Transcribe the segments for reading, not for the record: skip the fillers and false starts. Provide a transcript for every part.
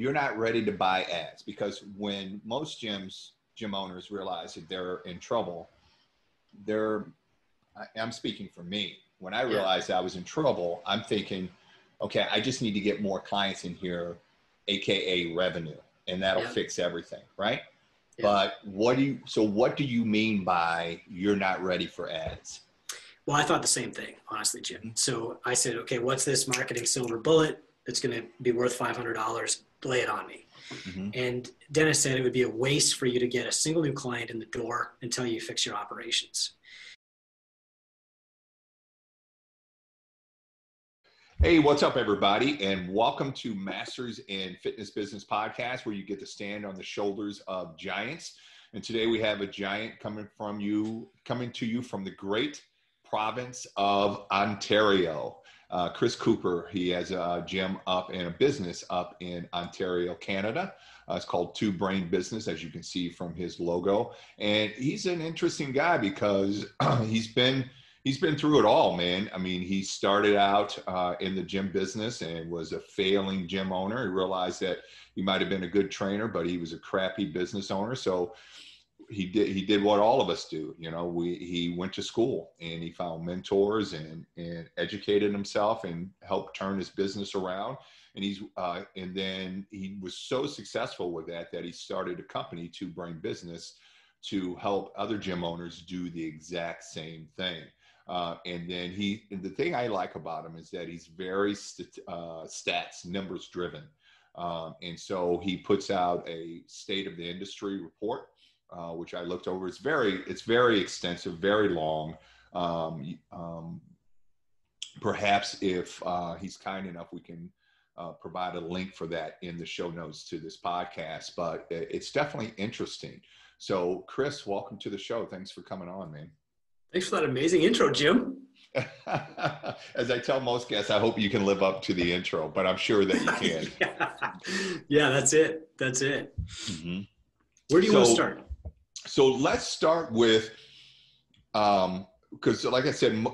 you're not ready to buy ads, because when most gym owners realize that they're in trouble, I'm speaking for me. When I realized I was in trouble, I'm thinking, okay, I just need to get more clients in here, AKA revenue, and that'll fix everything, right? Yeah. But what do you mean by you're not ready for ads? Well, I thought the same thing, honestly, Jim. So I said, okay, what's this marketing silver bullet that's going to be worth $500? Lay it on me. Mm-hmm. And Dennis said it would be a waste for you to get a single new client in the door until you fix your operations. Hey, what's up, everybody? And welcome to Masters in Fitness Business Podcast, where you get to stand on the shoulders of giants. And today we have a giant coming to you from the great province of Ontario. Chris Cooper, he has a gym up and a business up in Ontario, Canada. It's called Two Brain Business, as you can see from his logo. And he's an interesting guy because he's been through it all, man. I mean, he started out in the gym business and was a failing gym owner. He realized that he might have been a good trainer, but he was a crappy business owner. So he did what all of us do. You know, he went to school and he found mentors and educated himself and helped turn his business around. And then he was so successful with that he started a company, Two Brain Business, to help other gym owners do the exact same thing. And the thing I like about him is that he's very stats, numbers driven. And so he puts out a state of the industry report, which I looked over. It's very extensive, very long. Perhaps if he's kind enough, we can provide a link for that in the show notes to this podcast, but it's definitely interesting. So Chris, welcome to the show. Thanks for coming on, man. Thanks for that amazing intro, Jim. As I tell most guests, I hope you can live up to the intro, but I'm sure that you can. Yeah, that's it. Mm-hmm. Where do you want to start? So let's start with, because like I said,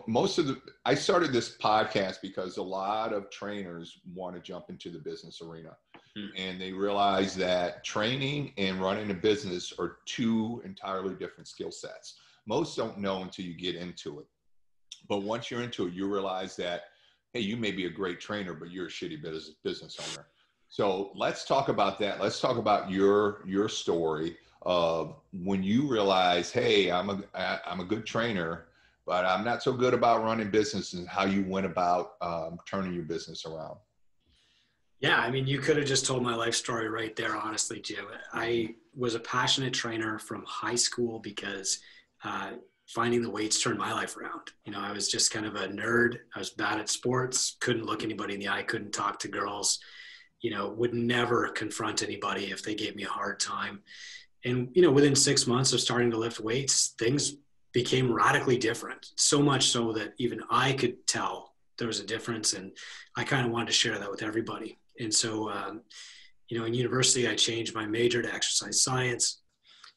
I started this podcast because a lot of trainers want to jump into the business arena. And they realize that training and running a business are two entirely different skill sets. Most don't know until you get into it. But once you're into it, you realize that, hey, you may be a great trainer, but you're a shitty business owner. So let's talk about that. Let's talk about your story of when you realize, hey, I'm a good trainer, but I'm not so good about running business, and how you went about turning your business around. Yeah, I mean, you could have just told my life story right there, honestly, Jim. I was a passionate trainer from high school because finding the weights turned my life around. You know, I was just kind of a nerd. I was bad at sports, couldn't look anybody in the eye, couldn't talk to girls, you know, would never confront anybody if they gave me a hard time. And, you know, within 6 months of starting to lift weights, things became radically different. So much so that even I could tell there was a difference. And I kind of wanted to share that with everybody. And so, you know, in university, I changed my major to exercise science,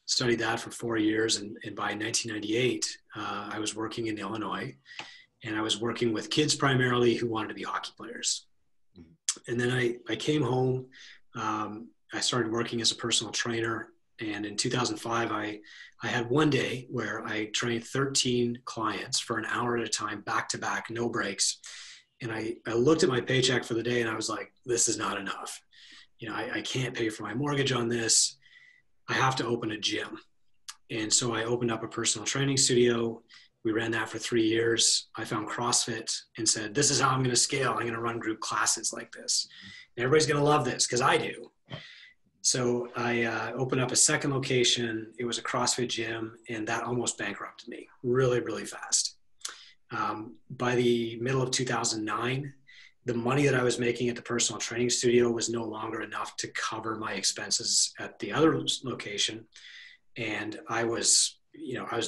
studied that for 4 years. And by 1998, I was working in Illinois, and I was working with kids primarily who wanted to be hockey players. And then I came home, I started working as a personal trainer. And in 2005, I had one day where I trained 13 clients for an hour at a time, back to back, no breaks. And I looked at my paycheck for the day and I was like, this is not enough. You know, I can't pay for my mortgage on this. I have to open a gym. And so I opened up a personal training studio. We ran that for 3 years. I found CrossFit and said, this is how I'm going to scale. I'm going to run group classes like this. And everybody's going to love this because I do. So I opened up a second location. It was a CrossFit gym, and that almost bankrupted me really, really fast. By the middle of 2009, the money that I was making at the personal training studio was no longer enough to cover my expenses at the other location. And I was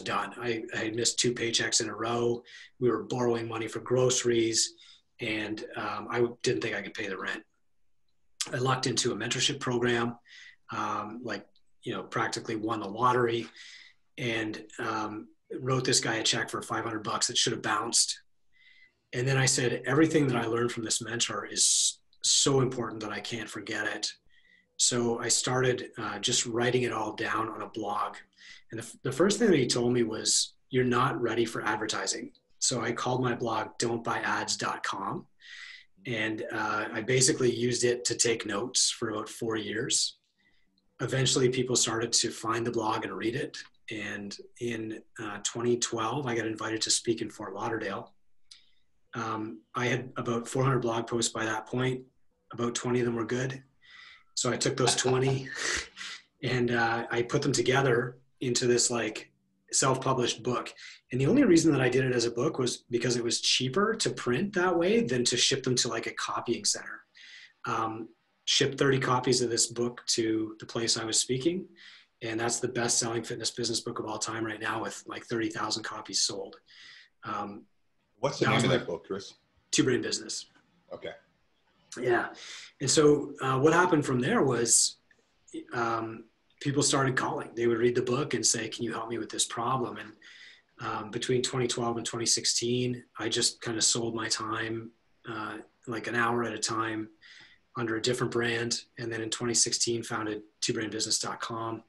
done. I had missed 2 paychecks in a row. We were borrowing money for groceries, and I didn't think I could pay the rent. I lucked into a mentorship program, practically won the lottery, and wrote this guy a check for $500 that should have bounced. And then I said, everything that I learned from this mentor is so important that I can't forget it. So I started just writing it all down on a blog. And the first thing that he told me was, you're not ready for advertising. So I called my blog don'tbuyads.com. And I basically used it to take notes for about 4 years. Eventually, people started to find the blog and read it. And in 2012, I got invited to speak in Fort Lauderdale. I had about 400 blog posts by that point. About 20 of them were good. So I took those 20 and I put them together into this like self-published book. And the only reason that I did it as a book was because it was cheaper to print that way than to ship them to like a copying center. Shipped 30 copies of this book to the place I was speaking. And that's the best selling fitness business book of all time right now, with like 30,000 copies sold. What's the name of that book, Chris? Two Brain Business. Okay. Yeah. And so what happened from there was people started calling. They would read the book and say, can you help me with this problem? And between 2012 and 2016, I just kind of sold my time like an hour at a time under a different brand. And then in 2016, founded twobrainbusiness.com.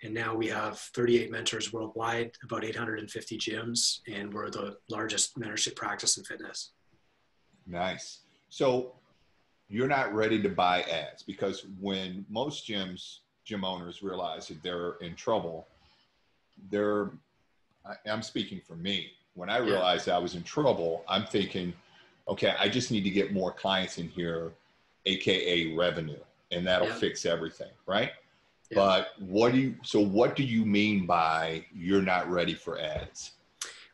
And now we have 38 mentors worldwide, about 850 gyms, and we're the largest mentorship practice in fitness. Nice. So you're not ready to buy ads, because when most gym owners realize that they're in trouble, I'm speaking for me. When I realized I was in trouble, I'm thinking, okay, I just need to get more clients in here, AKA revenue, and that'll fix everything, right? Yeah. But what do you mean by you're not ready for ads?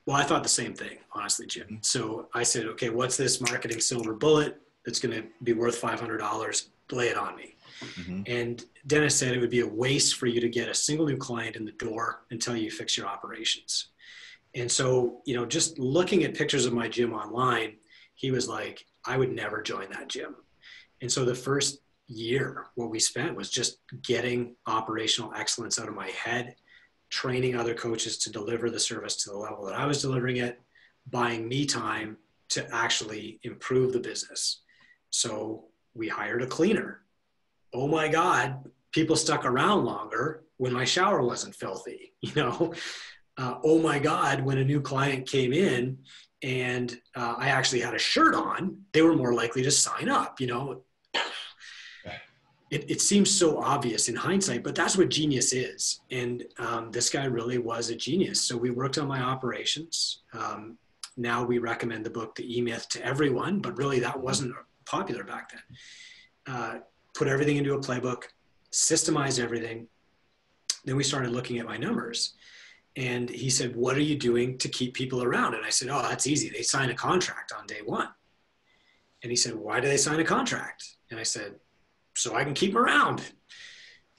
Well, I thought the same thing, honestly, Jim. So I said, okay, what's this marketing silver bullet that's going to be worth $500? Lay it on me. Mm-hmm. And Dennis said it would be a waste for you to get a single new client in the door until you fix your operations. And so, just looking at pictures of my gym online, he was like, I would never join that gym. And so the first year, what we spent was just getting operational excellence out of my head, training other coaches to deliver the service to the level that I was delivering it, buying me time to actually improve the business. So we hired a cleaner. Oh my God, people stuck around longer when my shower wasn't filthy, oh my God, when a new client came in and I actually had a shirt on, they were more likely to sign up, It seems so obvious in hindsight, but that's what genius is. And this guy really was a genius. So we worked on my operations. Now we recommend the book, The E-Myth, to everyone, but really that wasn't popular back then. Put everything into a playbook, systemize everything. Then we started looking at my numbers. And he said, what are you doing to keep people around? And I said, oh, that's easy. They sign a contract on day one. And he said, why do they sign a contract? And I said, so I can keep them around.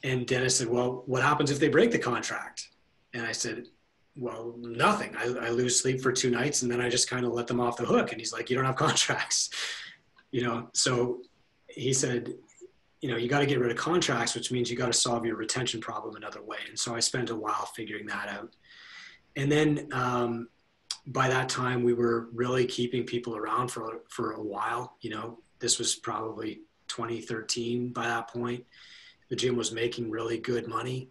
And Dennis said, well, what happens if they break the contract? And I said, well, nothing. I lose sleep for 2 nights and then I just kind of let them off the hook. And he's like, you don't have contracts. So he said, you got to get rid of contracts, which means you got to solve your retention problem another way. And so I spent a while figuring that out. And then by that time, we were really keeping people around for a while. This was probably 2013 by that point. The gym was making really good money.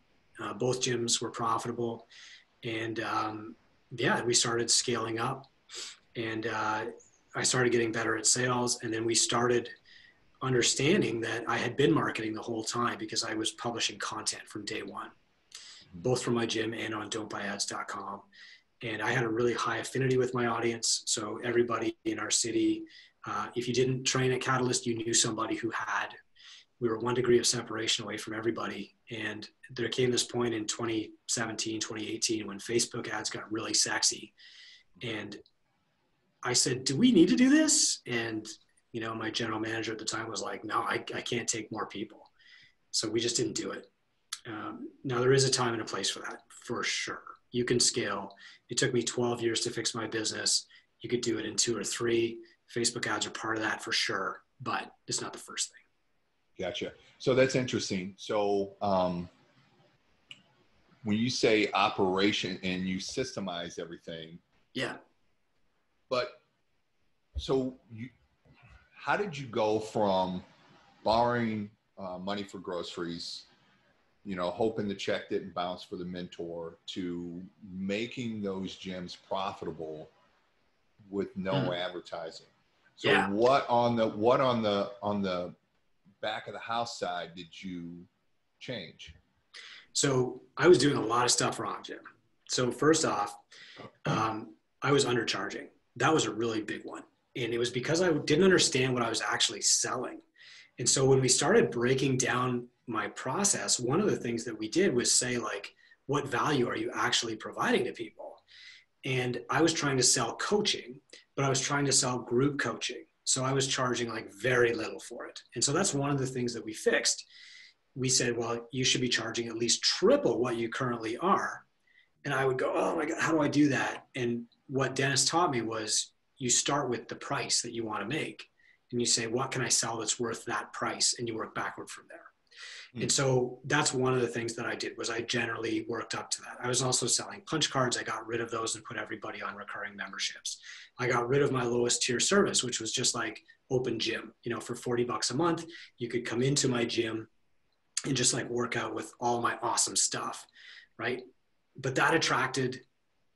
Both gyms were profitable. And we started scaling up. And I started getting better at sales. And then we started understanding that I had been marketing the whole time because I was publishing content from day one, both from my gym and on don'tbuyads.com. And I had a really high affinity with my audience. So everybody in our city, if you didn't train at Catalyst, you knew somebody who had. We were 1 degree of separation away from everybody. And there came this point in 2017, 2018, when Facebook ads got really sexy. And I said, do we need to do this? And my general manager at the time was like, no, I can't take more people. So we just didn't do it. Now there is a time and a place for that, for sure. You can scale. It took me 12 years to fix my business. You could do it in 2 or 3. Facebook ads are part of that for sure, but it's not the first thing. Gotcha. So that's interesting. So when you say operation and you systemize everything. Yeah. But so how did you go from borrowing money for groceries, hoping the check didn't bounce for the mentor, to making those gyms profitable with no advertising. So Yeah. what on the back of the house side did you change? So I was doing a lot of stuff wrong, Jim. So first off, I was undercharging. That was a really big one. And it was because I didn't understand what I was actually selling. And so when we started breaking down my process, one of the things that we did was say, like, what value are you actually providing to people? And I was trying to sell coaching, but I was trying to sell group coaching. So I was charging like very little for it. And so that's one of the things that we fixed. We said, well, you should be charging at least triple what you currently are. And I would go, oh my God, how do I do that? And what Dennis taught me was you start with the price that you want to make. And you say, what can I sell that's worth that price? And you work backward from there. And so that's one of the things that I did was I generally worked up to that. I was also selling punch cards. I got rid of those and put everybody on recurring memberships. I got rid of my lowest tier service, which was just like open gym. For $40 a month, you could come into my gym and just like work out with all my awesome stuff, right? But that attracted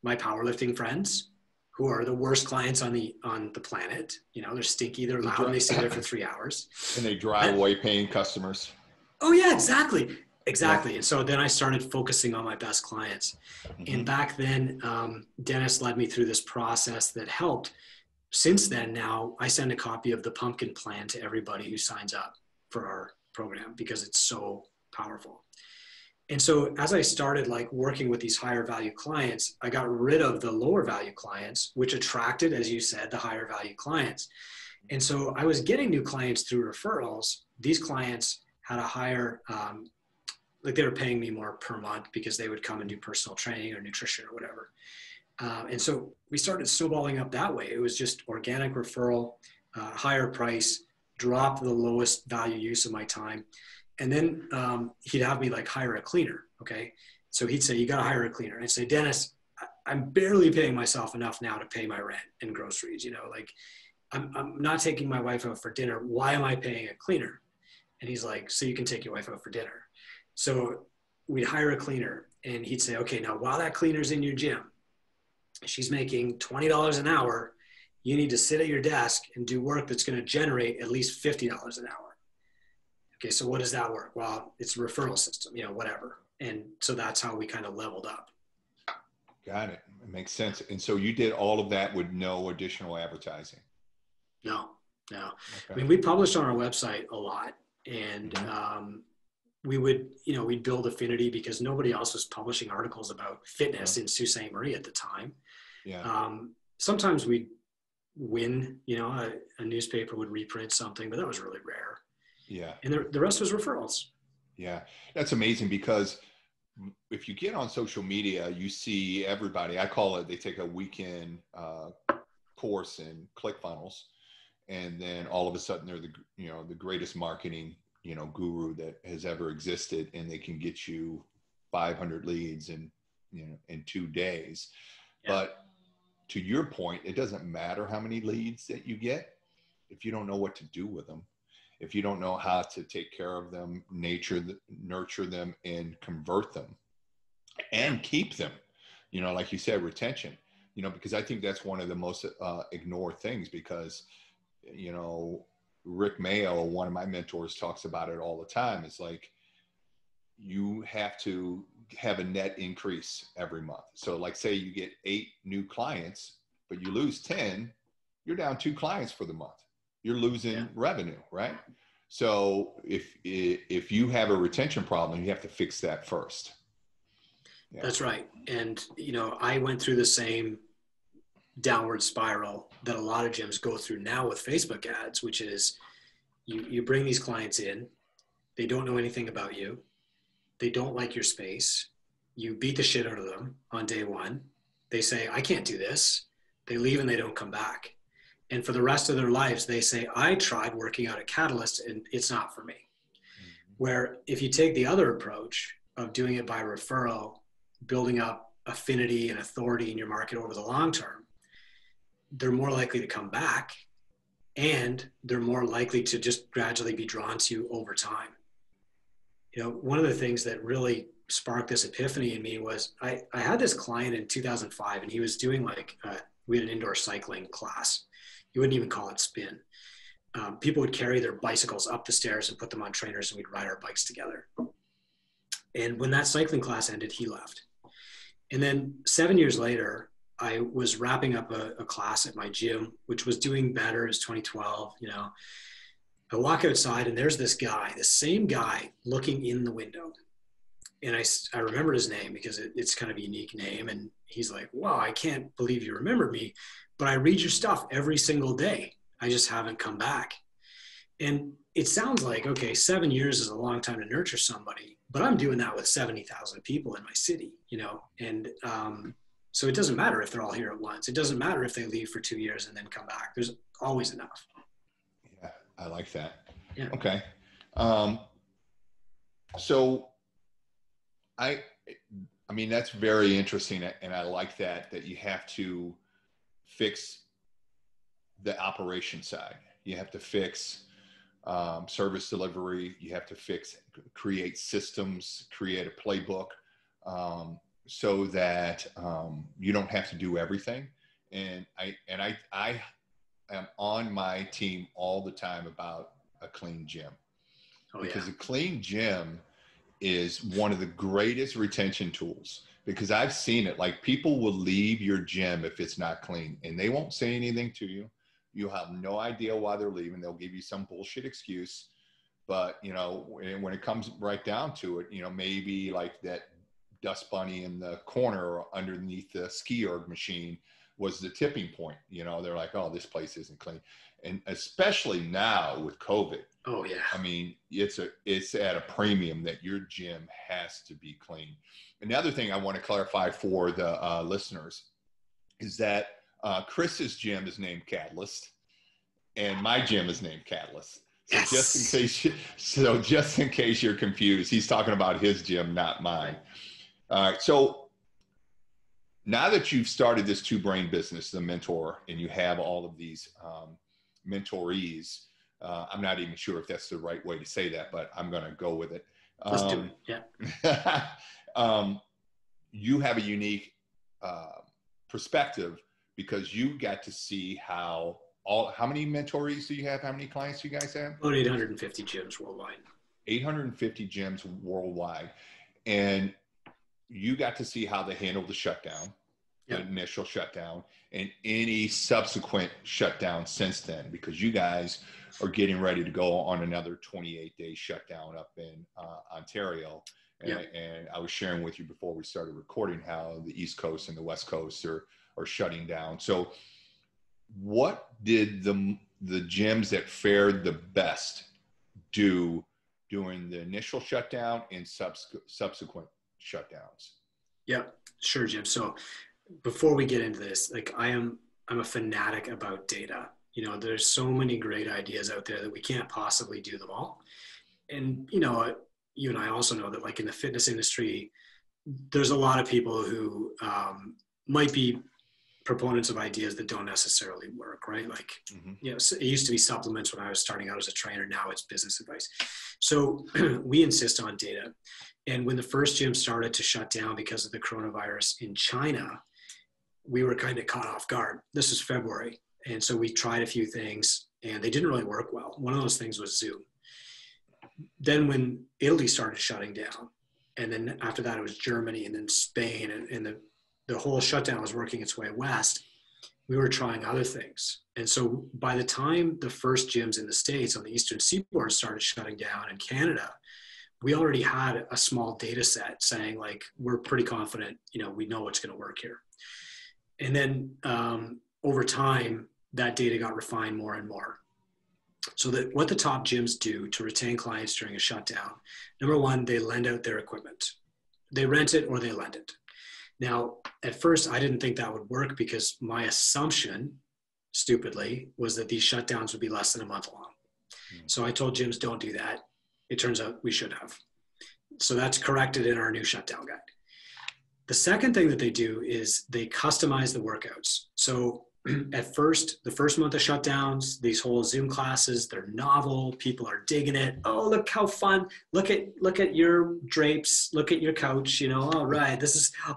my powerlifting friends, who are the worst clients on the planet. They're stinky, they're loud, and they sit there for 3 hours. And they drive away paying customers. Oh yeah, exactly. Yeah. And so then I started focusing on my best clients. And back then, Dennis led me through this process that helped. Since then, now I send a copy of the pumpkin plan to everybody who signs up for our program because it's so powerful. And so as I started like working with these higher value clients, I got rid of the lower value clients, which attracted, as you said, the higher value clients. And so I was getting new clients through referrals. These clients had a higher, like they were paying me more per month because they would come and do personal training or nutrition or whatever. And so we started snowballing up that way. It was just organic referral, higher price, drop the lowest value use of my time. And then he'd have me like hire a cleaner. Okay. So he'd say, you got to hire a cleaner. And I'd say, Dennis, I'm barely paying myself enough now to pay my rent and groceries. Like I'm not taking my wife out for dinner. Why am I paying a cleaner? And he's like, so you can take your wife out for dinner. So we'd hire a cleaner and he'd say, okay, now while that cleaner's in your gym, she's making $20 an hour. You need to sit at your desk and do work that's going to generate at least $50 an hour. Okay, so what does that work? Well, it's a referral system, whatever. And so that's how we kind of leveled up. Got it. It makes sense. And so you did all of that with no additional advertising? No. Okay. I mean, Okay. we published on our website a lot, and we would, we'd build affinity because nobody else was publishing articles about fitness in Sault Ste. Marie at the time. Yeah. Sometimes we'd win, a newspaper would reprint something, but that was really rare. Yeah. And the rest was referrals. Yeah. That's amazing because if you get on social media, you see everybody, I call it, they take a weekend course in ClickFunnels, and then all of a sudden they're the greatest marketing, guru that has ever existed. And they can get you 500 leads in 2 days. Yeah. But to your point, it doesn't matter how many leads that you get if you don't know what to do with them. If you don't know how to take care of them, nurture them, and convert them and keep them, like you said, retention, because I think that's one of the most ignored things because, Rick Mayo, one of my mentors, talks about it all the time. It's like, you have to have a net increase every month. So like say you get 8 new clients, but you lose 10, you're down 2 clients for the month. You're losing revenue, right? So if you have a retention problem, you have to fix that first. Yeah. That's right. And, I went through the same downward spiral that a lot of gyms go through now with Facebook ads, which is you bring these clients in, they don't know anything about you. They don't like your space. You beat the shit out of them on day one. They say, I can't do this. They leave and they don't come back. And for the rest of their lives, they say, I tried working out at Catalyst and it's not for me. Mm-hmm. Where if you take the other approach of doing it by referral, building up affinity and authority in your market over the long term, they're more likely to come back and they're more likely to just gradually be drawn to you over time. One of the things that really sparked this epiphany in me was I had this client in 2005, and he was doing we had an indoor cycling class. You wouldn't even call it spin. People would carry their bicycles up the stairs and put them on trainers, and we'd ride our bikes together. And when that cycling class ended, he left. And then 7 years later, I was wrapping up a class at my gym, which was doing better. It was 2012, I walk outside, and there's this guy, the same guy, looking in the window. And I remember his name because it's kind of a unique name. And he's like, wow, I can't believe you remembered me, but I read your stuff every single day. I just haven't come back. And it sounds like, okay, 7 years is a long time to nurture somebody, but I'm doing that with 70,000 people in my city, and so it doesn't matter if they're all here at once. It doesn't matter if they leave for 2 years and then come back. There's always enough. Yeah, I like that. Yeah. Okay. So I mean, that's very interesting. And I like that you have to fix the operation side. You have to fix service delivery. You have to create systems, create a playbook, so that you don't have to do everything. And I am on my team all the time about a clean gym, because a clean gym is one of the greatest retention tools, because I've seen it. Like, people will leave your gym if it's not clean, and they won't say anything to you. You have no idea why they're leaving. They'll give you some bullshit excuse. But, when it comes right down to it, maybe like that dust bunny in the corner or underneath the ski erg machine was the tipping point. They're like, oh, this place isn't clean. And especially now with COVID. Oh yeah. I mean, it's at a premium that your gym has to be clean. Another thing I want to clarify for the listeners is that Chris's gym is named Catalyst, and my gym is named Catalyst. So yes. just in case you're confused, he's talking about his gym, not mine. All right. So now that you've started this two brain business, the mentor, and you have all of these mentorees, I'm not even sure if that's the right way to say that, but I'm going to go with it. Let's do it. Yeah. You have a unique perspective, because you got to see how many mentorees do you have? How many clients do you guys have? About 850 gyms worldwide. 850 gyms worldwide. And you got to see how they handled the shutdown, the initial shutdown, and any subsequent shutdown since then, because you guys are getting ready to go on another 28-day shutdown up in Ontario. And I was sharing with you before we started recording how the East Coast and the West Coast are shutting down. So what did the gyms that fared the best do during the initial shutdown and subsequent shutdowns? Yeah, sure, Jim. So before we get into this, I'm a fanatic about data. There's so many great ideas out there that we can't possibly do them all. And, you and I also know that in the fitness industry, there's a lot of people who might be proponents of ideas that don't necessarily work, right? It used to be supplements when I was starting out as a trainer. Now it's business advice. So we insist on data. And when the first gym started to shut down because of the coronavirus in China, we were kind of caught off guard. This was February. And so we tried a few things and they didn't really work well. One of those things was Zoom. Then when Italy started shutting down, and then after that it was Germany and then Spain, and the whole shutdown was working its way west, we were trying other things. And so by the time the first gyms in the States on the Eastern Seaboard started shutting down, in Canada, we already had a small data set saying we're pretty confident, we know what's going to work here. And then over time, that data got refined more and more. So that what the top gyms do to retain clients during a shutdown, number one, they lend out their equipment. They rent it or they lend it. Now, at first, I didn't think that would work because my assumption, stupidly, was that these shutdowns would be less than a month long. So I told gyms, don't do that. It turns out we should have. So that's corrected in our new shutdown guide. The second thing that they do is they customize the workouts. So at first, the first month of shutdowns, these whole Zoom classes, they're novel. People are digging it. Oh, look how fun. Look at your drapes. Look at your couch, you know, all right,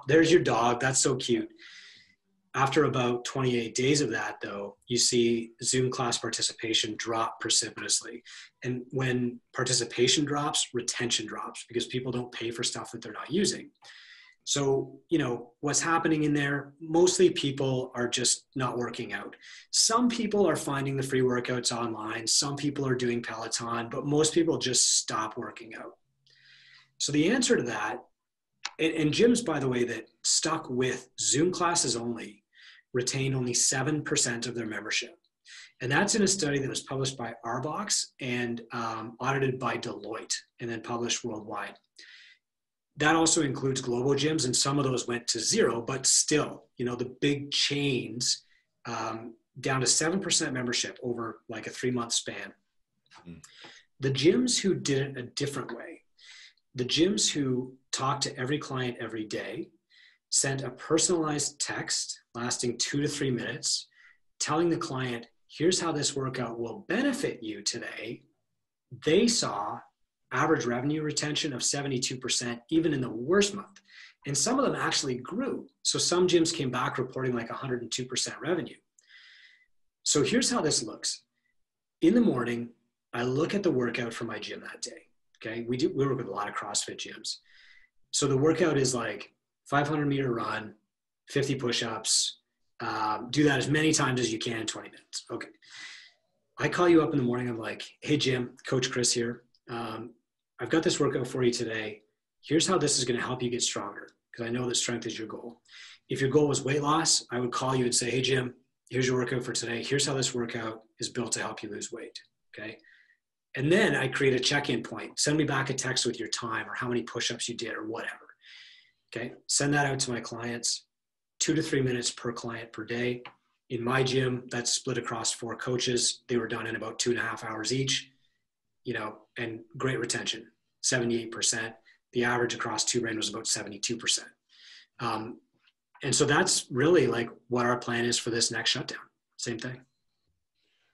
there's your dog. That's so cute. After about 28 days of that, though, you see Zoom class participation drop precipitously. And when participation drops, retention drops because people don't pay for stuff that they're not using. So, you know, what's happening in there, mostly people are just not working out. Some people are finding the free workouts online. Some people are doing Peloton, but most people just stop working out. So the answer to that, and gyms, by the way, that stuck with Zoom classes only, retained only 7% of their membership. And that's in a study that was published by Arbox and audited by Deloitte and then published worldwide. That also includes global gyms, and some of those went to zero, but still, you know, the big chains down to 7% membership over like a 3-month span. Mm. The gyms who did it a different way, the gyms who talked to every client every day, sent a personalized text lasting 2 to 3 minutes, telling the client, here's how this workout will benefit you today. They saw average revenue retention of 72%, even in the worst month. And some of them actually grew. So some gyms came back reporting like 102% revenue. So here's how this looks. In the morning, I look at the workout for my gym that day. Okay. We work with a lot of CrossFit gyms. So the workout is like 500-meter run, 50 push-ups, do that as many times as you can in 20 minutes. Okay. I call you up in the morning. I'm like, hey, Jim, Coach Chris here. I've got this workout for you today. Here's how this is going to help you get stronger, because I know that strength is your goal. If your goal was weight loss, I would call you and say, hey, Jim, here's your workout for today. Here's how this workout is built to help you lose weight. Okay. And then I create a check-in point. Send me back a text with your time or how many push-ups you did or whatever. Okay. Send that out to my clients, 2 to 3 minutes per client per day. In my gym, that's split across 4 coaches. They were done in about 2.5 hours each, you know, and great retention, 78%. The average across 2 ran was about 72%. And so that's really like what our plan is for this next shutdown. Same thing.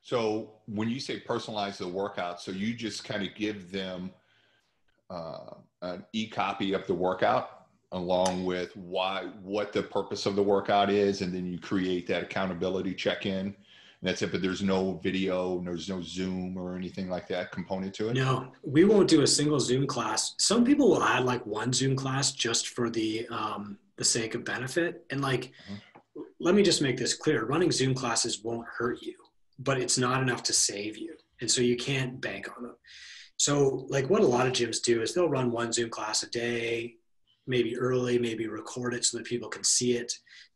So when you say personalize the workout, so you just kind of give them an e-copy of the workout along with what the purpose of the workout is, and then you create that accountability check-in. And that's it, but there's no video, there's no Zoom or anything like that component to it? No, we won't do a single Zoom class. Some people will add like one Zoom class just for the sake of benefit. And like, let me just make this clear. Running Zoom classes won't hurt you, but it's not enough to save you. And so you can't bank on them. So like what a lot of gyms do is they'll run one Zoom class a day, maybe early, maybe record it so that people can see it.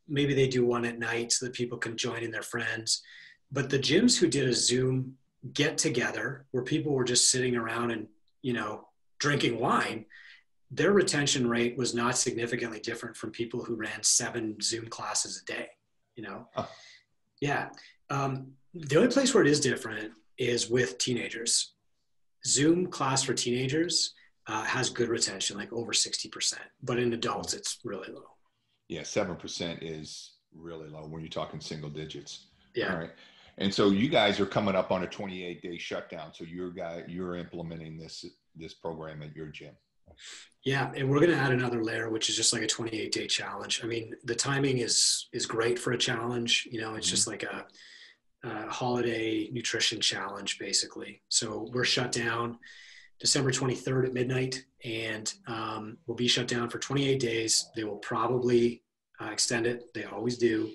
Maybe they do one at night so that people can join in their friends. But the gyms who did a Zoom get together where people were just sitting around and, you know, drinking wine, their retention rate was not significantly different from people who ran 7 Zoom classes a day, you know? Oh. Yeah. The only place where it is different is with teenagers. Zoom class for teenagers has good retention, like over 60%, but in adults, it's really low. Yeah. 7% is really low when you're talking single digits. Yeah. All right. And so you guys are coming up on a 28-day shutdown. So you're implementing this program at your gym. Yeah. And we're going to add another layer, which is just like a 28-day challenge. I mean, the timing is great for a challenge. You know, it's just like a holiday nutrition challenge, basically. So we're shut down December 23rd at midnight, and we'll be shut down for 28 days. They will probably extend it. They always do.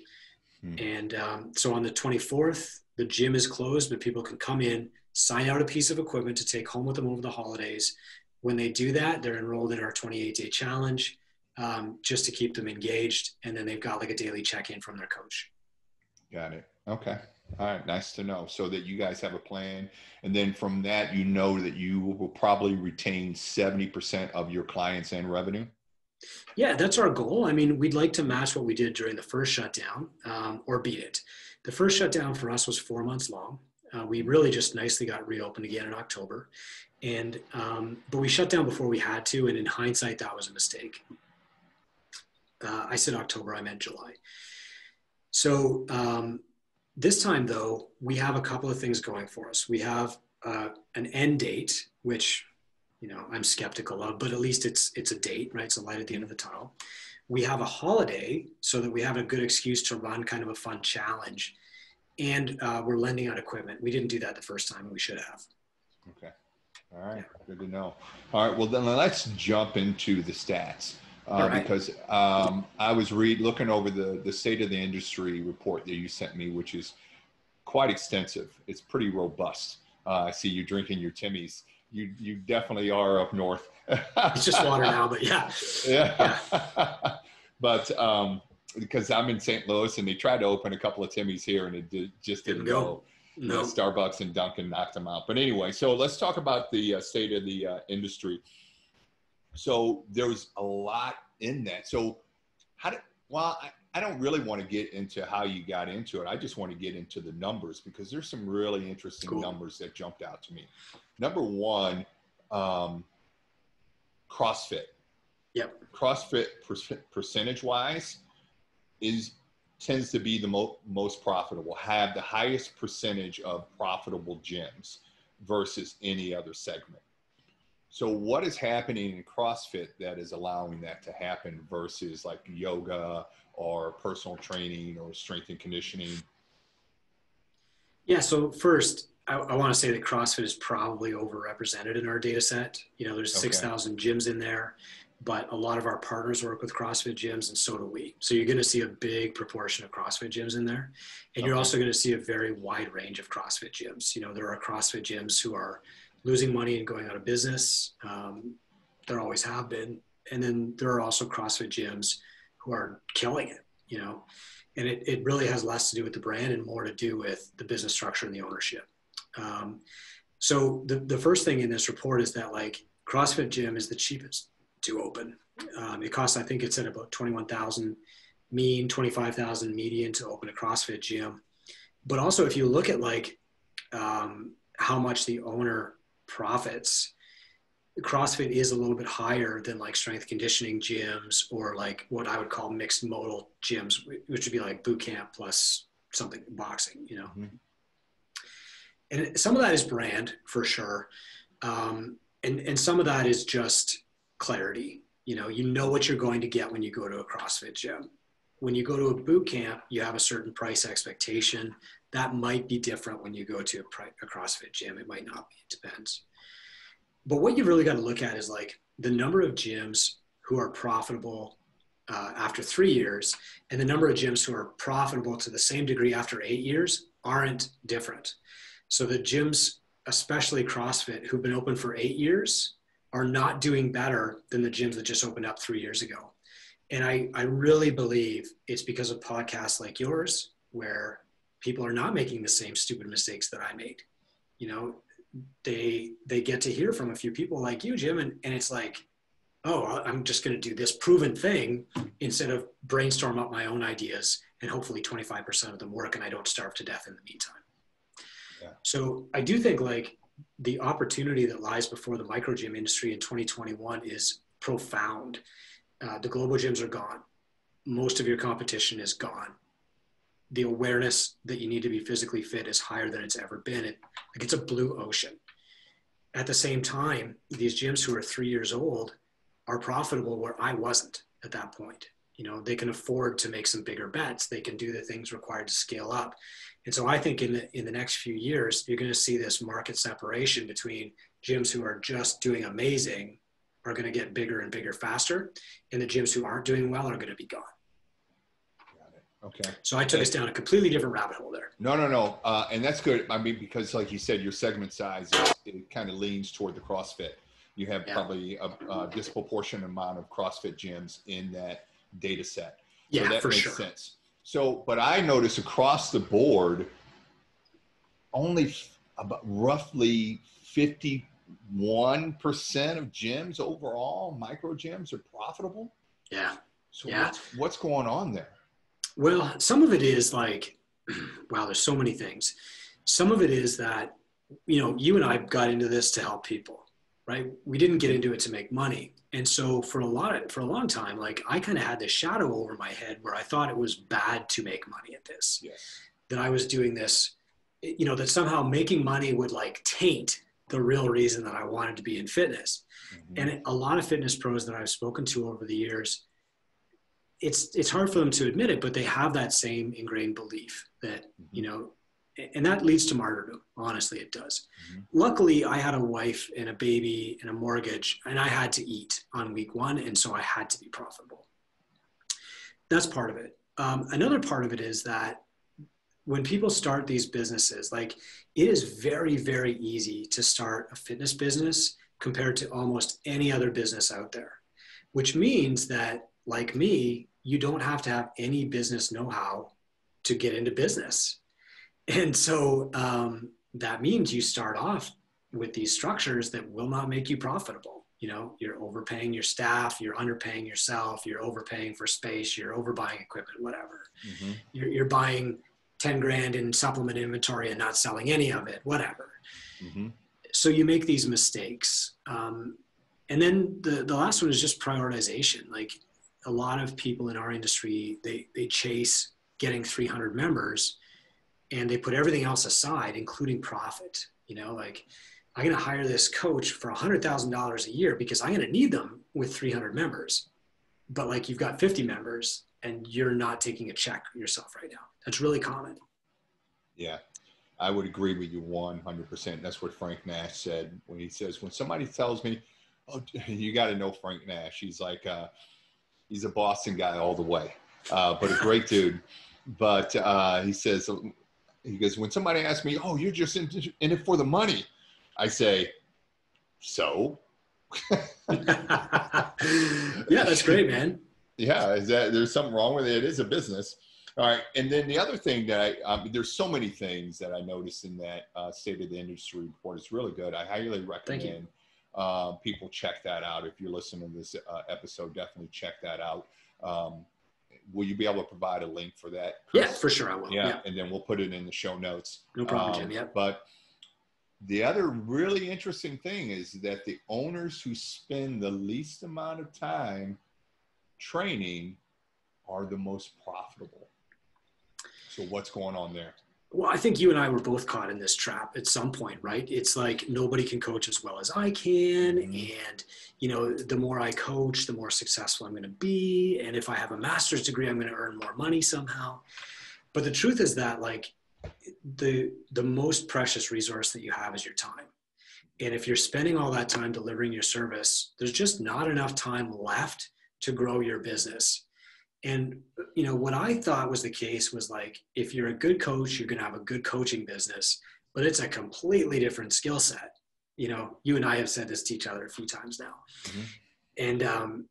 And so on the 24th, the gym is closed, but people can come in, sign out a piece of equipment to take home with them over the holidays. When they do that, they're enrolled in our 28-day challenge just to keep them engaged. And then they've got like a daily check-in from their coach. Got it. Okay. All right. Nice to know. So that you guys have a plan. And then from that, you know that you will probably retain 70% of your clients and revenue. Yeah, that's our goal. I mean, we'd like to match what we did during the first shutdown or beat it. The first shutdown for us was 4 months long. We really just nicely got reopened again in October. And, but we shut down before we had to. And in hindsight, that was a mistake. I said October, I meant July. So This time, though, we have a couple of things going for us. We have an end date, which, I'm skeptical of, but at least it's a date, right? It's a light at the end of the tunnel. We have a holiday so that we have a good excuse to run kind of a fun challenge. And we're lending out equipment. We didn't do that the first time, and we should have. Okay. All right. Yeah. Good to know. All right. Well, then let's jump into the stats. Right. Because I was looking over the state of the industry report that you sent me, which is quite extensive. It's pretty robust. I see you drinking your Timmy's. You definitely are up north. It's just water now, but yeah. Yeah. But because I'm in St. Louis, and they tried to open a couple of Timmy's here, and it just didn't go. No. Starbucks and Dunkin' knocked them out. But anyway, so let's talk about the state of the industry. So there's a lot in that. So I don't really want to get into how you got into it. I just want to get into the numbers, because there's some really interesting numbers that jumped out to me. Number one, CrossFit. Yep. CrossFit percentage wise tends to be the most profitable, have the highest percentage of profitable gyms versus any other segment. So what is happening in CrossFit that is allowing that to happen versus like yoga or personal training or strength and conditioning? Yeah. So first, I want to say that CrossFit is probably overrepresented in our data set. There's 6,000 gyms in there, but a lot of our partners work with CrossFit gyms, and so do we. So you're going to see a big proportion of CrossFit gyms in there. And you're also going to see a very wide range of CrossFit gyms. There are CrossFit gyms who are losing money and going out of business. There always have been. And then there are also CrossFit gyms who are killing it, and it really has less to do with the brand and more to do with the business structure and the ownership. So the first thing in this report is that like CrossFit gym is the cheapest to open. It costs, I think it's at about 21,000 mean, 25,000 median to open a CrossFit gym. But also if you look at like how much the owner profits, CrossFit is a little bit higher than like strength conditioning gyms or like what I would call mixed modal gyms, which would be like boot camp plus something boxing, Mm-hmm. And some of that is brand for sure. And some of that is just clarity. You know what you're going to get when you go to a CrossFit gym. When you go to a boot camp, you have a certain price expectation. That might be different when you go to a CrossFit gym. It might not be, it depends. But what you've really got to look at is like the number of gyms who are profitable after 3 years and the number of gyms who are profitable to the same degree after 8 years aren't different. So the gyms, especially CrossFit, who've been open for 8 years are not doing better than the gyms that just opened up 3 years ago. And I really believe it's because of podcasts like yours, where people are not making the same stupid mistakes that I made. They get to hear from a few people like you, Jim, and it's like, oh, I'm just going to do this proven thing instead of brainstorm up my own ideas, and hopefully 25% of them work and I don't starve to death in the meantime. Yeah. So I do think like the opportunity that lies before the microgym industry in 2021 is profound. The global gyms are gone. Most of your competition is gone. The awareness that you need to be physically fit is higher than it's ever been. It's a blue ocean. At the same time, these gyms who are 3 years old are profitable where I wasn't at that point. They can afford to make some bigger bets. They can do the things required to scale up. And so I think in the next few years, you're going to see this market separation between gyms who are just doing amazing are going to get bigger and bigger faster, and the gyms who aren't doing well are going to be gone. Got it. Okay. So I took us down a completely different rabbit hole there. No. And that's good. I mean, because like you said, your segment size, it kind of leans toward the CrossFit. You have probably a disproportionate amount of CrossFit gyms in that data set. So that makes sense. So, but I notice across the board, only about roughly 51% of gyms overall, micro gyms, are profitable. Yeah. So what's going on there? Well, some of it is like, wow, there's so many things. Some of it is that, you and I got into this to help people, right? We didn't get into it to make money. And so for a long time, like I kind of had this shadow over my head where I thought it was bad to make money at this. Yes. that I was doing this, that somehow making money would like taint the real reason that I wanted to be in fitness. Mm-hmm. And a lot of fitness pros that I've spoken to over the years, it's hard for them to admit it, but they have that same ingrained belief that, Mm-hmm. And that leads to martyrdom. Honestly, it does. Mm-hmm. Luckily, I had a wife and a baby and a mortgage, and I had to eat on week one. And so I had to be profitable. That's part of it. Another part of it is that when people start these businesses, like it is very, very easy to start a fitness business compared to almost any other business out there, which means that, like me, you don't have to have any business know-how to get into business. And so that means you start off with these structures that will not make you profitable. You're overpaying your staff, you're underpaying yourself, you're overpaying for space, you're overbuying equipment, whatever. Mm-hmm. You're buying 10 grand in supplement inventory and not selling any of it, whatever. Mm-hmm. So you make these mistakes. And then the last one is just prioritization. Like a lot of people in our industry, they chase getting 300 members and they put everything else aside, including profit. Like I'm going to hire this coach for $100,000 a year because I'm going to need them with 300 members. But like you've got 50 members and you're not taking a check yourself right now. That's really common. Yeah, I would agree with you 100%. That's what Frank Nash said when he says, when somebody tells me, oh, you got to know Frank Nash. He's like, he's a Boston guy all the way, but a great dude. But he says, he goes, when somebody asks me, oh, you're just in it for the money, I say, so? Yeah, that's great, man. Yeah, there's something wrong with it? It is a business. All right. And then the other thing that there's so many things that I noticed in that State of the Industry report. It's really good. I highly recommend people check that out. If you're listening to this episode, definitely check that out. Will you be able to provide a link for that, Chris? Yeah, for sure I will. Yeah. And then we'll put it in the show notes. No problem, Jim. Yeah. But the other really interesting thing is that the owners who spend the least amount of time training are the most profitable. So what's going on there? Well, I think you and I were both caught in this trap at some point, right? It's like nobody can coach as well as I can. Mm-hmm. And, the more I coach, the more successful I'm going to be. And if I have a master's degree, I'm going to earn more money somehow. But the truth is that like the most precious resource that you have is your time. And if you're spending all that time delivering your service, there's just not enough time left to grow your business. And, what I thought was the case was like, if you're a good coach, you're going to have a good coaching business, but it's a completely different skill set. You and I have said this to each other a few times now. Mm-hmm. And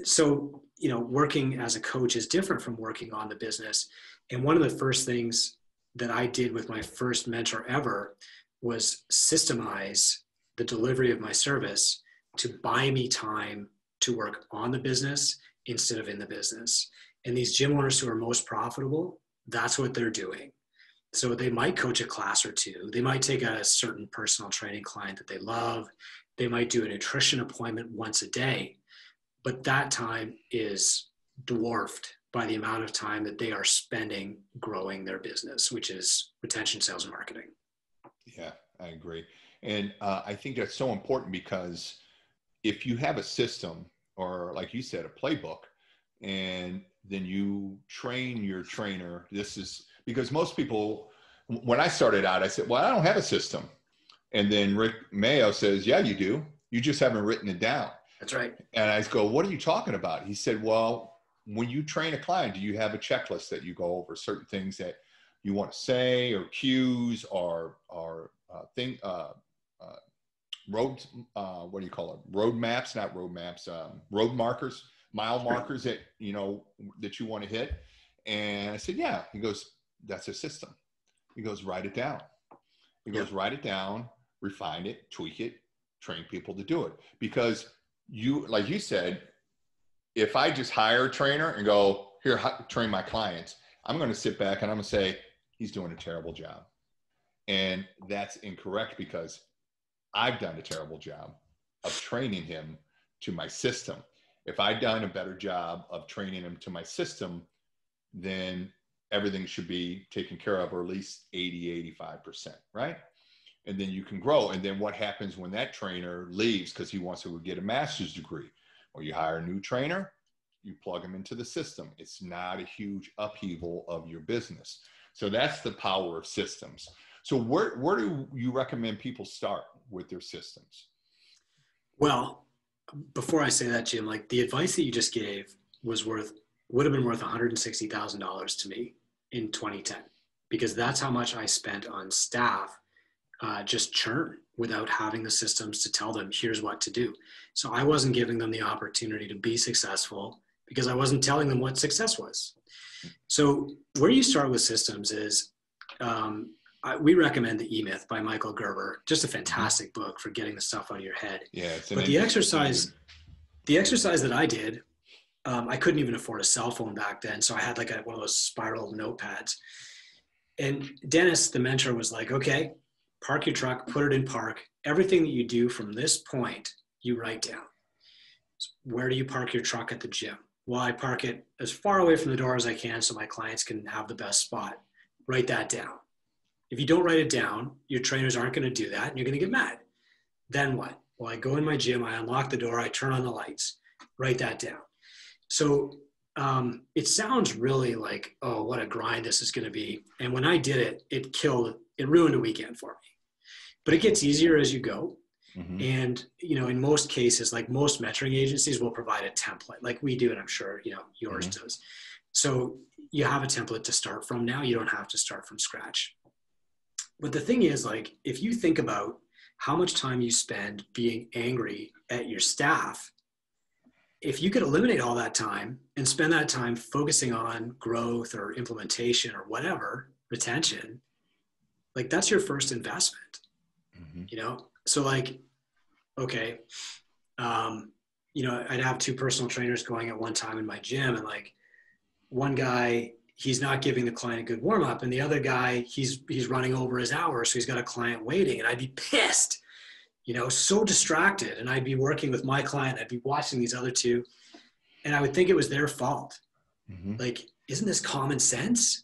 so, working as a coach is different from working on the business. And one of the first things that I did with my first mentor ever was systemize the delivery of my service to buy me time to work on the business instead of in the business. And these gym owners who are most profitable, that's what they're doing. So they might coach a class or two. They might take a certain personal training client that they love. They might do a nutrition appointment once a day, but that time is dwarfed by the amount of time that they are spending growing their business, which is retention, sales, and marketing. Yeah, I agree. And I think that's so important because if you have a system or like you said, a playbook, and then you train your trainer, this is because most people, when I started out, I said, well, I don't have a system. And then Rick Mayo says, yeah, you do. You just haven't written it down. That's right. And I go, what are you talking about? He said, well, when you train a client, do you have a checklist that you go over certain things that you want to say or cues or road, what do you call it? Road maps, not road maps, road markers, mile markers that, that you want to hit. And I said, yeah. He goes, that's a system. He goes, write it down. He goes, write it down, refine it, tweak it, train people to do it. Because you, like you said, if I just hire a trainer and go, here, train my clients, I'm going to sit back and I'm going to say, he's doing a terrible job. And that's incorrect because I've done a terrible job of training him to my system. If I'd done a better job of training him to my system, then everything should be taken care of, or at least 80, 85%, right? And then you can grow. And then what happens when that trainer leaves because he wants to get a master's degree? Or you hire a new trainer, you plug them into the system. It's not a huge upheaval of your business. So that's the power of systems. So where do you recommend people start with their systems? Well, before I say that, Jim, like the advice that you just gave would have been worth $160,000 to me in 2010, because that's how much I spent on staff, just churn without having the systems to tell them, here's what to do. So I wasn't giving them the opportunity to be successful because I wasn't telling them what success was. So where you start with systems is, we recommend The E-Myth by Michael Gerber. Just a fantastic book for getting the stuff out of your head. Yeah, but the exercise that I did, I couldn't even afford a cell phone back then. So I had like one of those spiral notepads. And Dennis, the mentor, was like, okay, park your truck, put it in park. Everything that you do from this point, you write down. So where do you park your truck at the gym? Well, I park it as far away from the door as I can so my clients can have the best spot. Write that down. If you don't write it down, your trainers aren't going to do that and you're going to get mad. Then what? Well, I go in my gym, I unlock the door, I turn on the lights. Write that down. So it sounds really like, oh, what a grind this is going to be. And when I did it, it ruined a weekend for me. But it gets easier as you go. Mm-hmm. And, in most cases, like most mentoring agencies will provide a template like we do. And I'm sure, yours mm-hmm. does. So you have a template to start from now. You don't have to start from scratch. But the thing is, like, if you think about how much time you spend being angry at your staff, if you could eliminate all that time and spend that time focusing on growth or implementation or whatever, retention, like that's your first investment, mm-hmm. So like, okay, I'd have two personal trainers going at one time in my gym, and like one guy, he's not giving the client a good warm up, and the other guy, he's running over his hours. So he's got a client waiting, and I'd be pissed, so distracted. And I'd be working with my client. I'd be watching these other two, and I would think it was their fault. Mm-hmm. Like, isn't this common sense?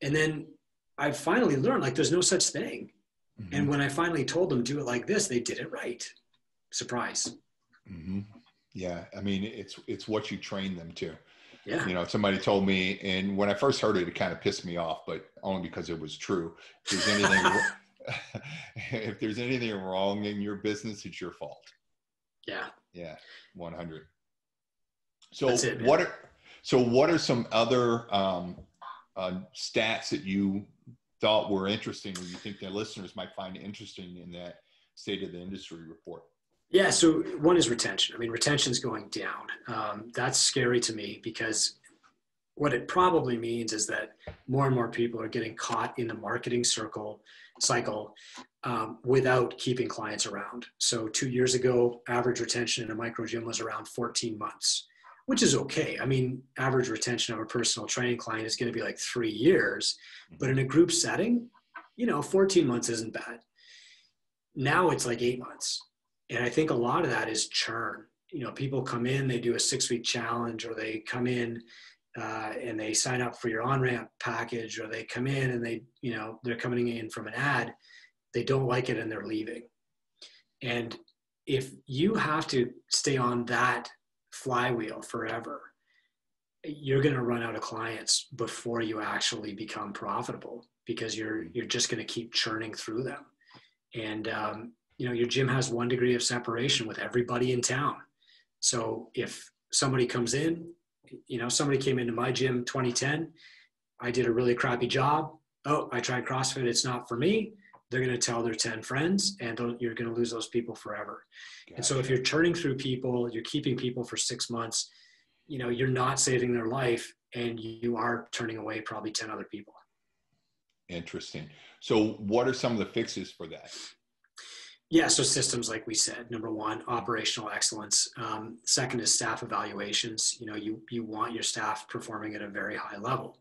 And then I finally learned, like, there's no such thing. Mm-hmm. And when I finally told them, do it like this, they did it right. Surprise. Mm-hmm. Yeah. I mean, it's what you train them to. Yeah. Somebody told me, and when I first heard it, it kind of pissed me off, but only because it was true. If there's anything wrong in your business, it's your fault. Yeah. Yeah. 100. So what are some other stats that you thought were interesting, or you think the listeners might find interesting in that State of the Industry report? Yeah. So one is retention. I mean, retention's going down. That's scary to me, because what it probably means is that more and more people are getting caught in the marketing cycle without keeping clients around. So 2 years ago, average retention in a micro gym was around 14 months, which is okay. I mean, average retention of a personal training client is going to be like 3 years, but in a group setting, 14 months isn't bad. Now it's like 8 months. And I think a lot of that is churn. People come in, they do a 6-week challenge, or they come in and they sign up for your on-ramp package, or they come in and they're coming in from an ad. They don't like it and they're leaving. And if you have to stay on that flywheel forever, you're going to run out of clients before you actually become profitable, because you're just going to keep churning through them. And, your gym has 1 degree of separation with everybody in town. So if somebody comes in, somebody came into my gym 2010, I did a really crappy job. Oh, I tried CrossFit. It's not for me. They're going to tell their 10 friends, and you're going to lose those people forever. Gotcha. And so if you're churning through people, you're keeping people for 6 months, you're not saving their life, and you are turning away probably 10 other people. Interesting. So what are some of the fixes for that? Yeah, so systems, like we said, number one, operational excellence. Second is staff evaluations. You want your staff performing at a very high level.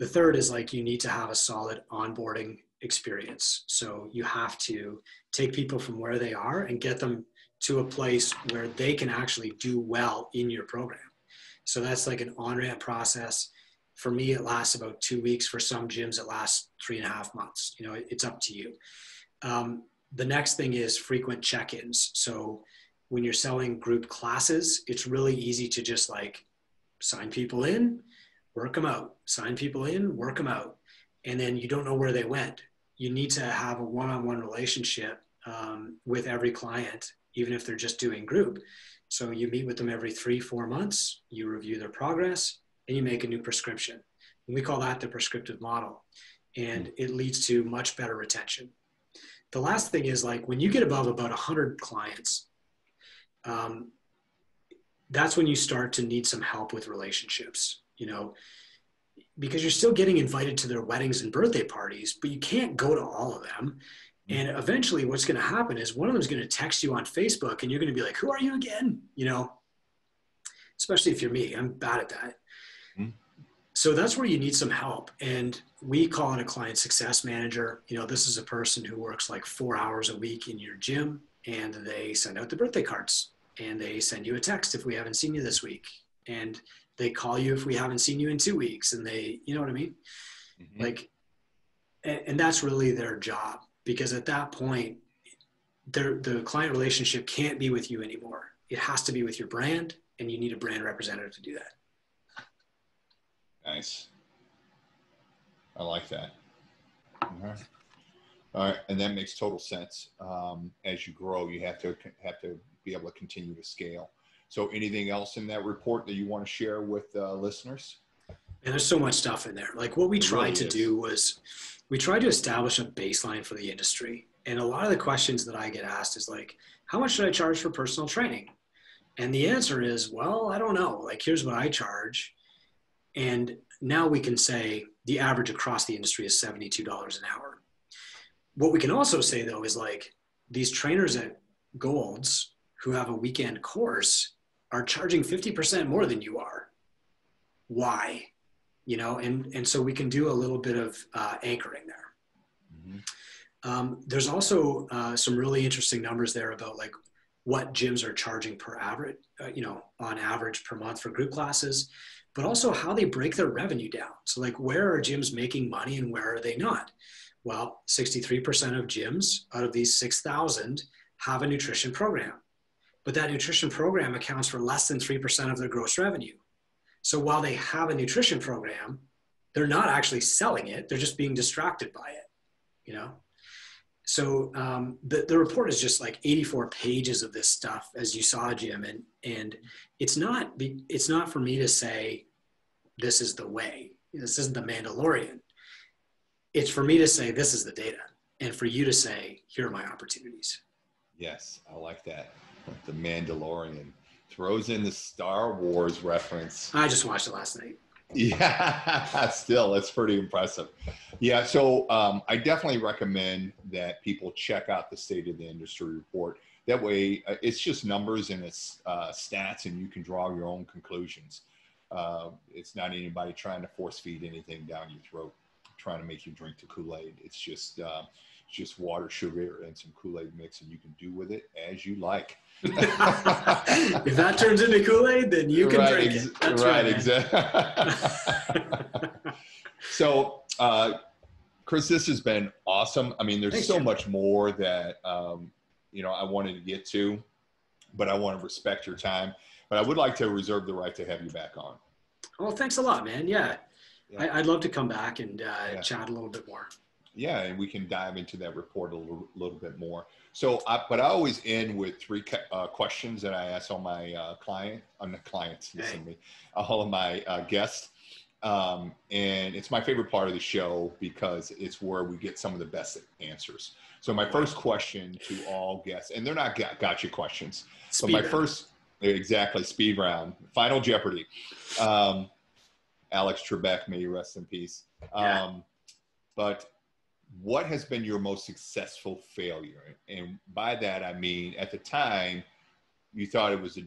The third is, like, you need to have a solid onboarding experience. So you have to take people from where they are and get them to a place where they can actually do well in your program. So that's like an on-ramp process. For me, it lasts about 2 weeks. For some gyms, it lasts 3.5 months. You know, it's up to you. The next thing is frequent check-ins. So when you're selling group classes, it's really easy to just like sign people in, work them out, sign people in, work them out. And then you don't know where they went. You need to have a one-on-one relationship with every client, even if they're just doing group. So you meet with them every 3-4 months, you review their progress, and you make a new prescription. And we call that the prescriptive model. And it leads to much better retention. The last thing is, like, when you get above about 100 clients, that's when you start to need some help with relationships, you know, because you're still getting invited to their weddings and birthday parties, but you can't go to all of them. And eventually what's going to happen is one of them is going to text you on Facebook and you're going to be like, who are you again? You know, especially if you're me, I'm bad at that. So that's where you need some help. And we call it a client success manager. You know, this is a person who works like 4 hours a week in your gym, and they send out the birthday cards, and they send you a text if we haven't seen you this week, and they call you if we haven't seen you in 2 weeks, and they, you know what I mean? Like, and that's really their job, because at that point, the client relationship can't be with you anymore. It has to be with your brand, and you need a brand representative to do that. Nice. I like that. All right. And that makes total sense. As you grow, you have to be able to continue to scale. So anything else in that report that you want to share with listeners? And there's so much stuff in there. Like, what we tried to do was we tried to establish a baseline for the industry. And a lot of the questions that I get asked is like, how much should I charge for personal training? And the answer is, well, I don't know. Like, here's what I charge. And now we can say the average across the industry is $72 an hour. What we can also say, though, is like, these trainers at Golds who have a weekend course are charging 50% more than you are. Why? You know, and so we can do a little bit of anchoring there. There's also some really interesting numbers there about like what gyms are charging per average, you know, on average per month for group classes, but also how they break their revenue down. So like, where are gyms making money and where are they not? Well, 63% of gyms out of these 6,000 have a nutrition program, but that nutrition program accounts for less than 3% of their gross revenue. So while they have a nutrition program, they're not actually selling it. They're just being distracted by it, you know? So the report is just like 84 pages of this stuff, as you saw, Jim. And it's not for me to say, this is the way, this isn't the Mandalorian. It's for me to say, this is the data. And for you to say, here are my opportunities. Yes, I like that. The Mandalorian throws in the Star Wars reference. I just watched it last night. Yeah, still, it's pretty impressive. Yeah, so I definitely recommend that people check out the State of the Industry report. That way, it's just numbers and it's stats, and you can draw your own conclusions. It's not anybody trying to force feed anything down your throat, trying to make you drink the Kool-Aid. It's just water, sugar, and some Kool-Aid mix, and you can do with it as you like. If that turns into Kool-Aid, then you can drink it. That's right, exactly. So, Chris, this has been awesome. I mean, there's so much more that you know, I wanted to get to, but I want to respect your time. But I would like to reserve the right to have you back on. Well, thanks a lot, man. Yeah. I'd love to come back and chat a little bit more. Yeah, and we can dive into that report a little bit more. So, but I always end with 3 questions that I ask all my all of my guests. And it's my favorite part of the show because it's where we get some of the best answers. So my first question to all guests, and they're not gotcha questions. So my first, exactly, speed round, Final Jeopardy. Alex Trebek, may you rest in peace. But what has been your most successful failure? And by that, I mean, at the time, you thought it was a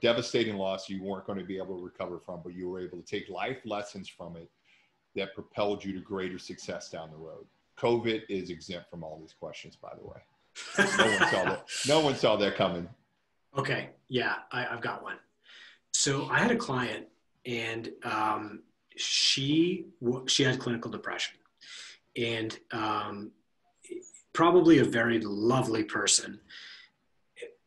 devastating loss you weren't going to be able to recover from, but you were able to take life lessons from it that propelled you to greater success down the road. COVID is exempt from all these questions, by the way. No one saw that coming. Okay. Yeah, I've got one. So I had a client, and she had clinical depression, and probably a very lovely person.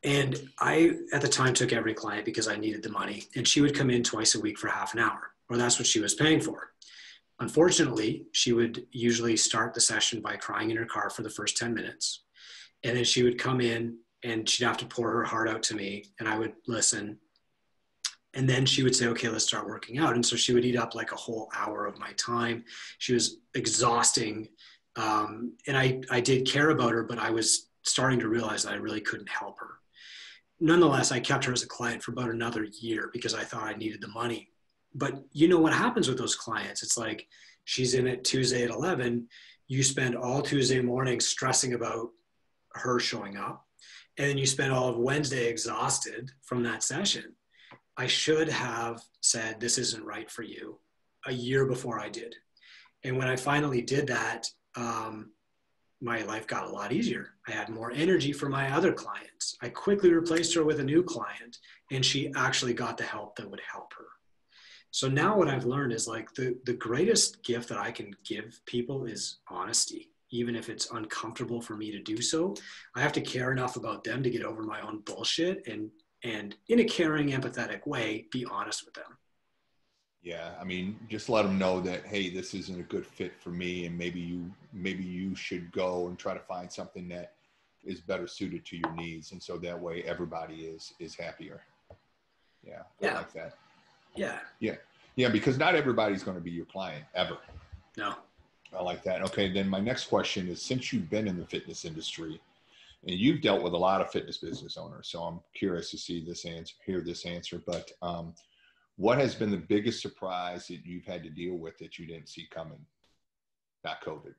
And I, at the time, took every client because I needed the money. And she would come in twice a week for half an hour, or that's what she was paying for. Unfortunately, she would usually start the session by crying in her car for the first 10 minutes. And then she would come in and she'd have to pour her heart out to me, and I would listen. And then she would say, okay, let's start working out. And so she would eat up like a whole hour of my time. She was exhausting. And I did care about her, but I was starting to realize that I really couldn't help her. Nonetheless, I kept her as a client for about another year because I thought I needed the money. But you know what happens with those clients? It's like, she's in it Tuesday at 11. You spend all Tuesday morning stressing about her showing up. And then you spend all of Wednesday exhausted from that session. I should have said, this isn't right for you, a year before I did. And when I finally did that, my life got a lot easier. I had more energy for my other clients. I quickly replaced her with a new client, and she actually got the help that would help her. So now what I've learned is like the greatest gift that I can give people is honesty. Even if it's uncomfortable for me to do so, I have to care enough about them to get over my own bullshit and in a caring, empathetic way, be honest with them. Yeah, I mean, just let them know that, hey, this isn't a good fit for me, and maybe you should go and try to find something that is better suited to your needs, and so that way everybody is happier. Yeah, I like that. Yeah, because not everybody's going to be your client ever. No. I like that. Okay, then my next question is, since you've been in the fitness industry, and you've dealt with a lot of fitness business owners, so I'm curious to hear this answer. But what has been the biggest surprise that you've had to deal with that you didn't see coming? Not COVID.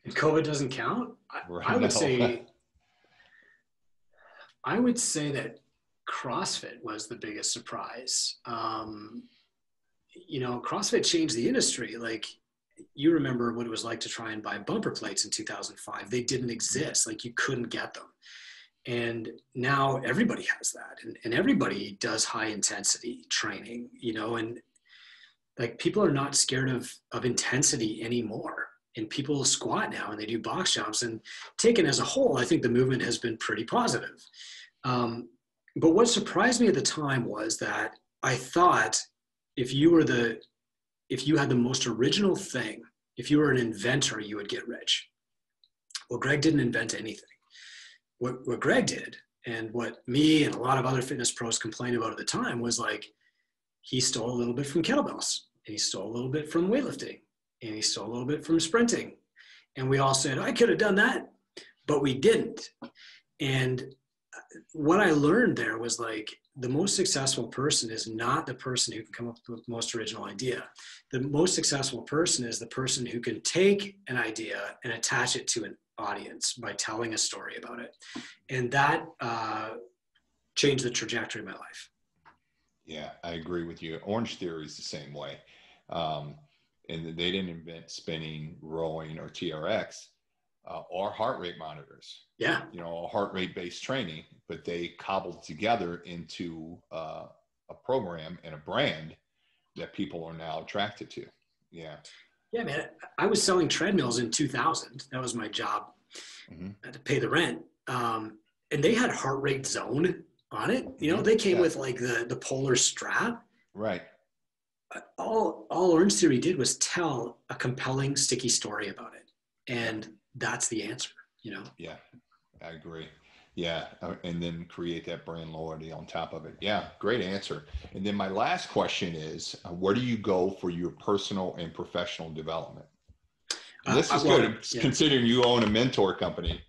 If COVID doesn't count, I would say that CrossFit was the biggest surprise. CrossFit changed the industry. Like, you remember what it was like to try and buy bumper plates in 2005. They didn't exist. Like, you couldn't get them. And now everybody has that, and everybody does high intensity training, and like, people are not scared of intensity anymore. And people squat now and they do box jumps, and taken as a whole, I think the movement has been pretty positive. But what surprised me at the time was that I thought if you had the most original thing, if you were an inventor, you would get rich. Well, Greg didn't invent anything. What Greg did, and what me and a lot of other fitness pros complained about at the time, was like, he stole a little bit from kettlebells, and he stole a little bit from weightlifting, and he stole a little bit from sprinting. And we all said, I could have done that, but we didn't. And what I learned there was like, the most successful person is not the person who can come up with the most original idea. The most successful person is the person who can take an idea and attach it to an audience by telling a story about it. And that changed the trajectory of my life. Yeah, I agree with you. Orange Theory is the same way. And they didn't invent spinning, rowing, or TRX. Or heart rate monitors. Yeah. Heart rate based training, but they cobbled together into a program and a brand that people are now attracted to. Yeah. Yeah, man. I was selling treadmills in 2000. That was my job. To pay the rent. And they had heart rate zone on it. They came with like the polar strap. Right. All Orange Theory did was tell a compelling, sticky story about it. And that's the answer, Yeah, I agree. Yeah. And then create that brand loyalty on top of it. Yeah. Great answer. And then my last question is, where do you go for your personal and professional development? And this is good, considering you own a mentor company.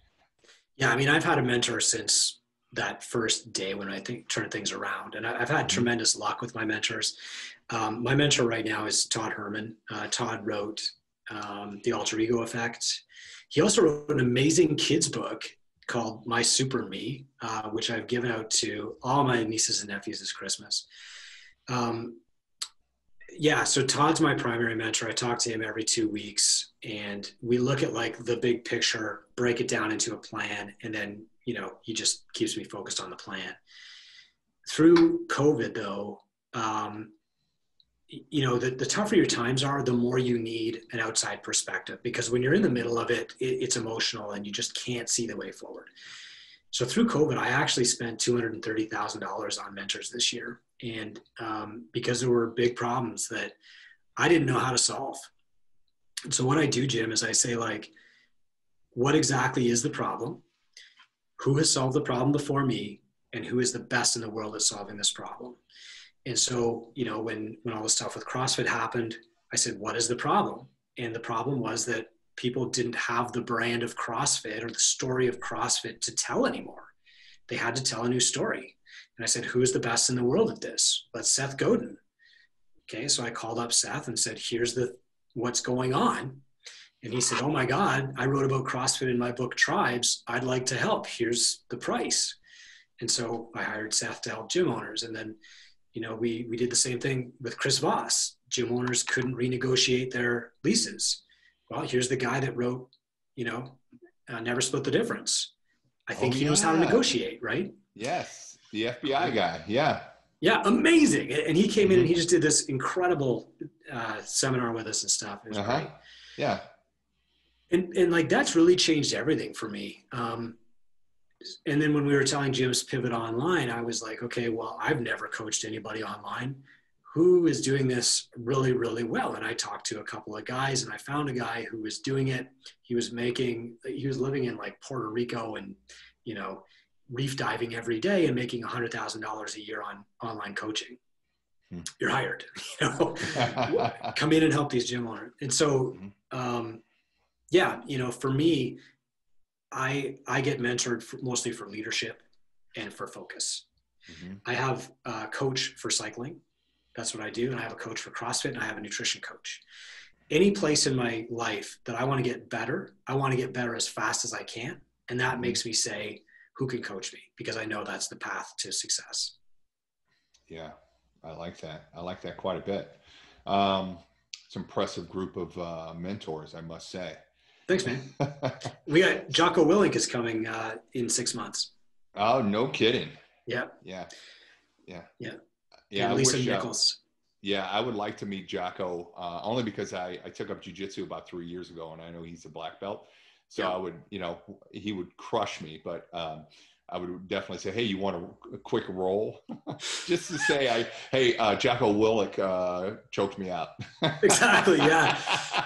Yeah. I mean, I've had a mentor since that first day when I turned things around, and I've had tremendous luck with my mentors. My mentor right now is Todd Herman. Todd wrote The Alter Ego Effect. He also wrote an amazing kids book called My Super Me, which I've given out to all my nieces and nephews this Christmas. So Todd's my primary mentor. I talk to him every 2 weeks, and we look at like the big picture, break it down into a plan, and then, he just keeps me focused on the plan. Through COVID though, you know, the tougher your times are, the more you need an outside perspective, because when you're in the middle of it, it's emotional and you just can't see the way forward. So through COVID, I actually spent $230,000 on mentors this year. And because there were big problems that I didn't know how to solve. And so what I do, Jim, is I say, like, what exactly is the problem? Who has solved the problem before me? And who is the best in the world at solving this problem? And so, you know, when all the stuff with CrossFit happened, I said, what is the problem? And the problem was that people didn't have the brand of CrossFit or the story of CrossFit to tell anymore. They had to tell a new story. And I said, who's the best in the world at this? That's Seth Godin. Okay, so I called up Seth and said, here's what's going on. And he said, oh my God, I wrote about CrossFit in my book, Tribes. I'd like to help. Here's the price. And so I hired Seth to help gym owners. And then, you know, we did the same thing with Chris Voss. Gym owners couldn't renegotiate their leases. Well, here's the guy that wrote, you know, Never Split the Difference. I think he knows how to negotiate, right? Yes, the FBI guy. Yeah. Yeah, amazing. And he came in and he just did this incredible seminar with us and stuff. It was great. Yeah. And like, that's really changed everything for me. And then when we were telling gyms pivot online, I was like, okay, well, I've never coached anybody online. Who is doing this really, really well? And I talked to a couple of guys and I found a guy who was doing it. He was living in like Puerto Rico and, you know, reef diving every day and making $100,000 a year on online coaching. You're hired, you know, come in and help these gym owners. And so, yeah, you know, for me, I get mentored mostly for leadership and for focus. I have a coach for cycling. That's what I do. And I have a coach for CrossFit and I have a nutrition coach. Any place in my life that I want to get better, I want to get better as fast as I can. And that makes me say, who can coach me? Because I know that's the path to success. Yeah, I like that. I like that quite a bit. It's an impressive group of mentors, I must say. Thanks, man. We got Jocko Willink is coming in 6 months. Oh, no kidding. Yeah. Yeah. Yeah. Yeah. Yeah. And Lisa Nichols. Yeah. I would like to meet Jocko only because I took up jiu-jitsu about 3 years ago and I know he's a black belt. So I would, you know, he would crush me, but I would definitely say, hey, you want a quick roll? Just to say, hey, Jocko Willink choked me out. Exactly, yeah.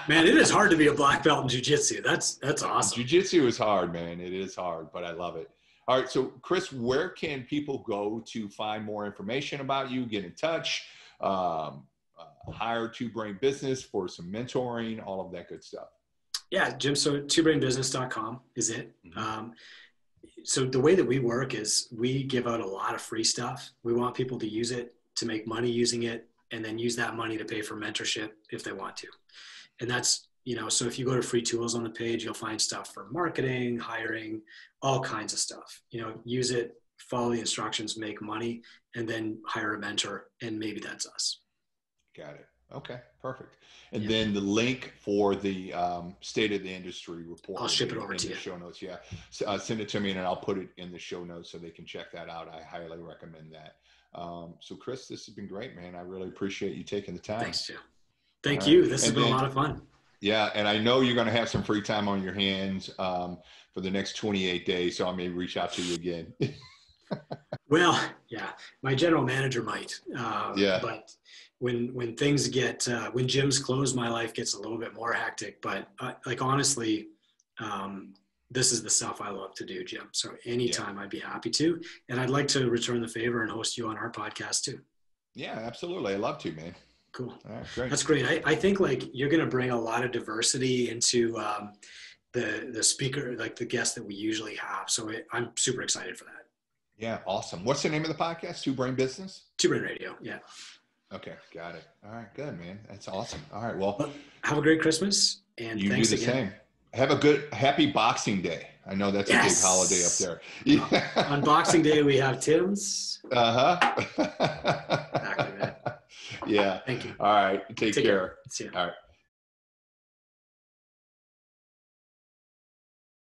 Man, it is hard to be a black belt in jiu-jitsu. That's awesome. Jiu-jitsu is hard, man. It is hard, but I love it. All right, so Chris, where can people go to find more information about you, get in touch, hire Two Brain Business for some mentoring, all of that good stuff? Yeah, Jim, so twobrainbusiness.com is it. So the way that we work is we give out a lot of free stuff. We want people to use it, to make money using it, and then use that money to pay for mentorship if they want to. And that's, you know, so if you go to free tools on the page, you'll find stuff for marketing, hiring, all kinds of stuff. You know, use it, follow the instructions, make money, and then hire a mentor, and maybe that's us. Got it. Okay, perfect. And then the link for the State of the Industry report. I'll ship it over to you. Show notes, yeah. Send it to me and I'll put it in the show notes so they can check that out. I highly recommend that. So Chris, this has been great, man. I really appreciate you taking the time. Thanks, Jim. Thank you. This has been a lot of fun. Yeah, and I know you're going to have some free time on your hands for the next 28 days, so I may reach out to you again. Well, yeah, my general manager might. But when things get when gyms close, my life gets a little bit more hectic. But like honestly, this is the stuff I love to do, Jim. So anytime I'd be happy to, and I'd like to return the favor and host you on our podcast too. Yeah, absolutely. I'd love to, man. Cool. All right, great. That's great. I think like you're going to bring a lot of diversity into the speaker, like the guests that we usually have. So I'm super excited for that. Yeah, awesome. What's the name of the podcast? Two Brain Business? Two Brain Radio. Yeah. Okay, got it. All right, good, man. That's awesome. All right, well, have a great Christmas, and you thanks do the again. same. Have a good, happy Boxing Day. I know that's a big holiday up there. Yeah. On Boxing Day, we have Tim's. Exactly, man. Yeah. Thank you. All right. Take care. See you. All right.